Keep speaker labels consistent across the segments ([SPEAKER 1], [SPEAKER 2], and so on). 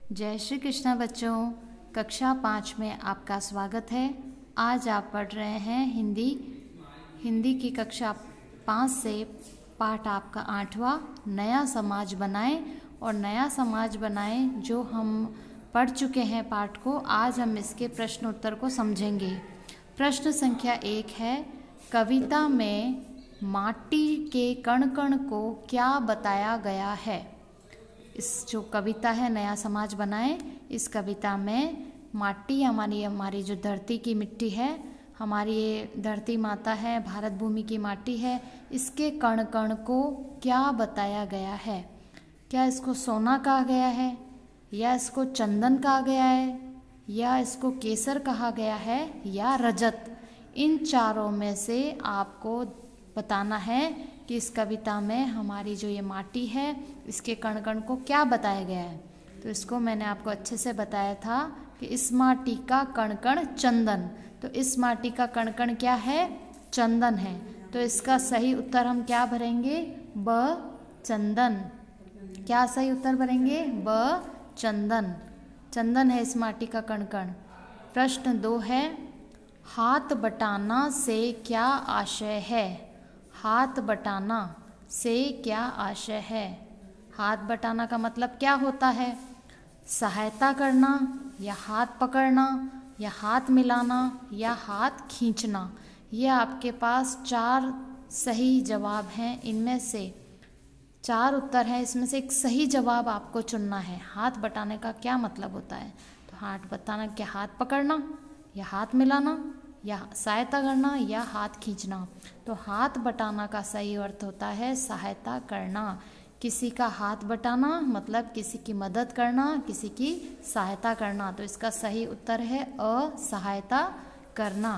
[SPEAKER 1] जय श्री कृष्णा बच्चों, कक्षा 5 में आपका स्वागत है। आज आप पढ़ रहे हैं हिंदी की कक्षा 5 से पाठ आपका 8वां नया समाज बनाएं। और नया समाज बनाएं जो हम पढ़ चुके हैं पाठ को, आज हम इसके प्रश्न उत्तर को समझेंगे। प्रश्न संख्या 1 है, कविता में माटी के कण कण को क्या बताया गया है। इस जो कविता है नया समाज बनाए, इस कविता में माटी हमारी जो धरती की मिट्टी है, हमारी ये धरती माता है, भारत भूमि की माटी है, इसके कण कण को क्या बताया गया है। क्या इसको सोना कहा गया है, या इसको चंदन कहा गया है, या इसको केसर कहा गया है, या रजत। इन चारों में से आपको बताना है कि इस कविता में हमारी जो ये माटी है, इसके कण कण को क्या बताया गया है। तो इसको मैंने आपको अच्छे से बताया था कि इस माटी का कण कण चंदन, तो इस माटी का कण कण क्या है, चंदन है। तो इसका सही उत्तर हम क्या भरेंगे, ब चंदन। क्या सही उत्तर भरेंगे, ब चंदन। चंदन है इस माटी का कण कण। प्रश्न 2 है, हाथ बटाना से क्या आशय है। हाथ बटाना से क्या आशय है। हाथ बटाना का मतलब क्या होता है, सहायता करना, या हाथ पकड़ना, या हाथ मिलाना, या हाथ खींचना। ये आपके पास 4 सही जवाब हैं। इनमें से 4 उत्तर हैं, इसमें से एक सही जवाब आपको चुनना है। हाथ बटाने का क्या मतलब होता है, तो हाथ बटाना क्या, हाथ पकड़ना, या हाथ मिलाना, या सहायता करना, या हाथ खींचना। तो हाथ बटाना का सही अर्थ होता है सहायता करना। किसी का हाथ बटाना मतलब किसी की मदद करना, किसी की सहायता करना। तो इसका सही उत्तर है अ, सहायता करना।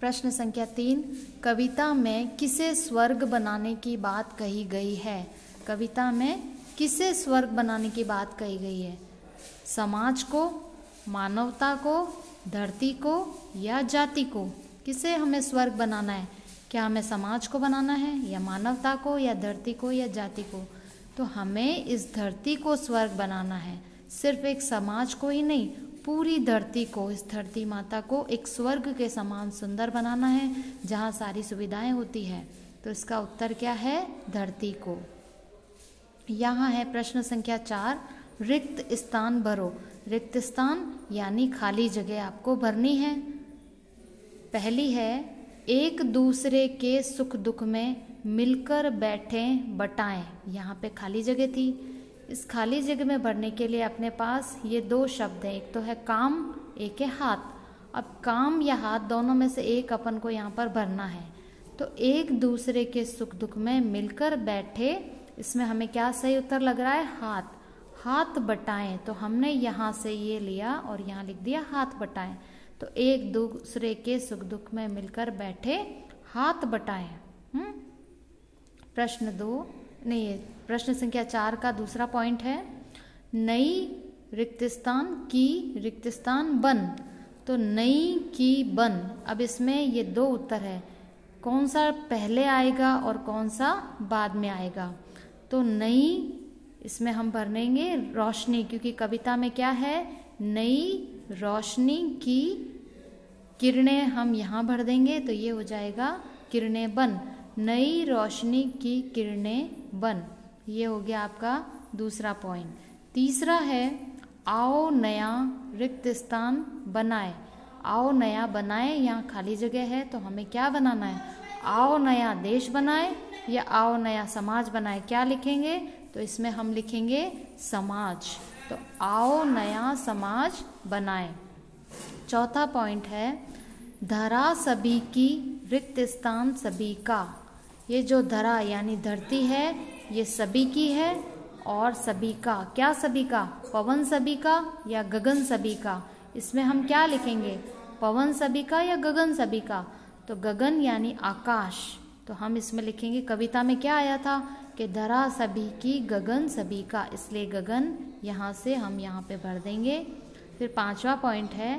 [SPEAKER 1] प्रश्न संख्या 3, कविता में किसे स्वर्ग बनाने की बात कही गई है। कविता में किसे स्वर्ग बनाने की बात कही गई है। समाज को, मानवता को, धरती को, या जाति को। किसे हमें स्वर्ग बनाना है, क्या हमें समाज को बनाना है, या मानवता को, या धरती को, या जाति को। तो हमें इस धरती को स्वर्ग बनाना है। सिर्फ एक समाज को ही नहीं, पूरी धरती को, इस धरती माता को एक स्वर्ग के समान सुंदर बनाना है, जहाँ सारी सुविधाएं होती है। तो इसका उत्तर क्या है, धरती को। यहाँ है प्रश्न संख्या 4, रिक्त स्थान भरो। रिक्त स्थान यानी खाली जगह आपको भरनी है। पहली है, एक दूसरे के सुख दुख में मिलकर बैठें बटाएं। यहाँ पे खाली जगह थी। इस खाली जगह में भरने के लिए अपने पास ये 2 शब्द हैं, एक तो है काम, एक है हाथ। अब काम या हाथ दोनों में से एक अपन को यहाँ पर भरना है। तो एक दूसरे के सुख दुख में मिलकर बैठे, इसमें हमें क्या सही उत्तर लग रहा है, हाथ। हाथ बटाएं, तो हमने यहाँ से ये लिया और यहाँ लिख दिया हाथ बटाएं। तो एक दूसरे के सुख दुख में मिलकर बैठे, हाथ बटाएं। प्रश्न संख्या 4 का दूसरा पॉइंट है, नई रिक्तस्थान की रिक्तस्थान बन। तो नई की बन, अब इसमें ये 2 उत्तर है, कौन सा पहले आएगा और कौन सा बाद में आएगा। तो नई, इसमें हम भरेंगे रोशनी, क्योंकि कविता में क्या है, नई रोशनी की किरणें हम यहाँ भर देंगे, तो ये हो जाएगा किरणें बन। नई रोशनी की किरणें बन, ये हो गया आपका दूसरा पॉइंट। तीसरा है, आओ नया रिक्त स्थान बनाए। आओ नया बनाए, यहाँ खाली जगह है, तो हमें क्या बनाना है, आओ नया देश बनाए, या आओ नया समाज बनाए। क्या लिखेंगे, तो इसमें हम लिखेंगे समाज। तो आओ नया समाज बनाए। चौथा पॉइंट है, धरा सभी की रिक्त स्थान सभी का। ये जो धरा यानी धरती है, ये सभी की है, और सभी का, क्या सभी का, पवन सभी का, या गगन सभी का। इसमें हम क्या लिखेंगे, पवन सभी का या गगन सभी का। तो गगन यानी आकाश, तो हम इसमें लिखेंगे, कविता में क्या आया था कि धरा सभी की गगन सभी का, इसलिए गगन यहाँ से हम यहाँ पे भर देंगे। फिर 5वां पॉइंट है,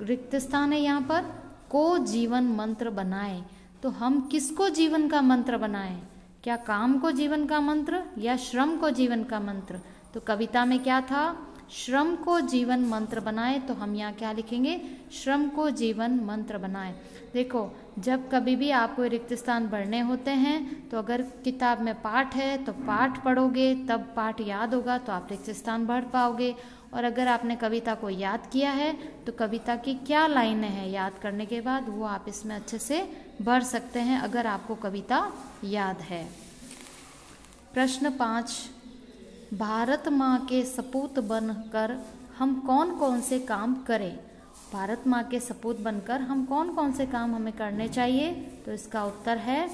[SPEAKER 1] रिक्त स्थान है यहाँ पर, को जीवन मंत्र बनाए। तो हम किसको जीवन का मंत्र बनाएं, क्या काम को जीवन का मंत्र, या श्रम को जीवन का मंत्र। तो कविता में क्या था, श्रम को जीवन मंत्र बनाए, तो हम यहाँ क्या लिखेंगे, श्रम को जीवन मंत्र बनाए। देखो, जब कभी भी आपको रिक्त स्थान भरने होते हैं तो अगर किताब में पाठ है तो पाठ पढ़ोगे, तब पाठ याद होगा तो आप रिक्त स्थान भर पाओगे। और अगर आपने कविता को याद किया है तो कविता की क्या लाइनें हैं याद करने के बाद वो आप इसमें अच्छे से भर सकते हैं, अगर आपको कविता याद है। प्रश्न 5, भारत माँ के सपूत बनकर हम कौन कौन से काम करें। भारत माँ के सपूत बनकर हम कौन कौन से काम हमें करने चाहिए, तो इसका उत्तर है,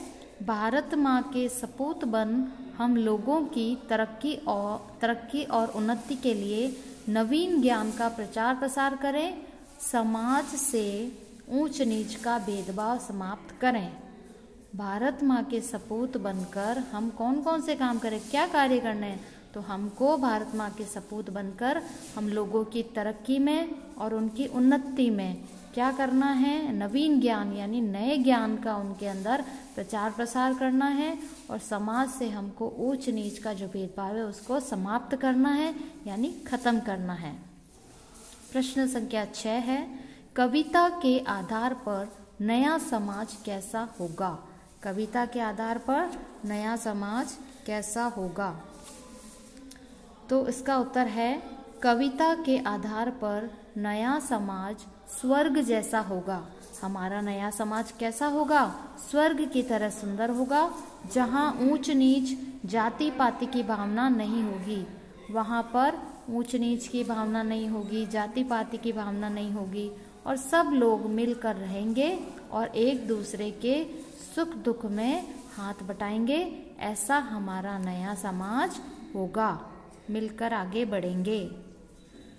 [SPEAKER 1] भारत माँ के सपूत बन हम लोगों की तरक्की और उन्नति के लिए नवीन ज्ञान का प्रचार प्रसार करें, समाज से ऊंच नीच का भेदभाव समाप्त करें। भारत माँ के सपूत बनकर हम कौन कौन से काम करें, क्या कार्य करने हैं, तो हमको भारत माँ के सपूत बनकर हम लोगों की तरक्की में और उनकी उन्नति में क्या करना है, नवीन ज्ञान यानी नए ज्ञान का उनके अंदर प्रचार प्रसार करना है, और समाज से हमको ऊंच नीच का जो भेदभाव है उसको समाप्त करना है यानी खत्म करना है। प्रश्न संख्या 6 है, कविता के आधार पर नया समाज कैसा होगा। कविता के आधार पर नया समाज कैसा होगा, तो इसका उत्तर है, कविता के आधार पर नया समाज स्वर्ग जैसा होगा। हमारा नया समाज कैसा होगा, स्वर्ग की तरह सुंदर होगा, जहाँ ऊंच नीच जाति पाति की भावना नहीं होगी। वहाँ पर ऊंच नीच की भावना नहीं होगी, जाति पाति की भावना नहीं होगी, और सब लोग मिलकर रहेंगे और एक दूसरे के सुख दुख में हाथ बटाएंगे। ऐसा हमारा नया समाज होगा, मिलकर आगे बढ़ेंगे।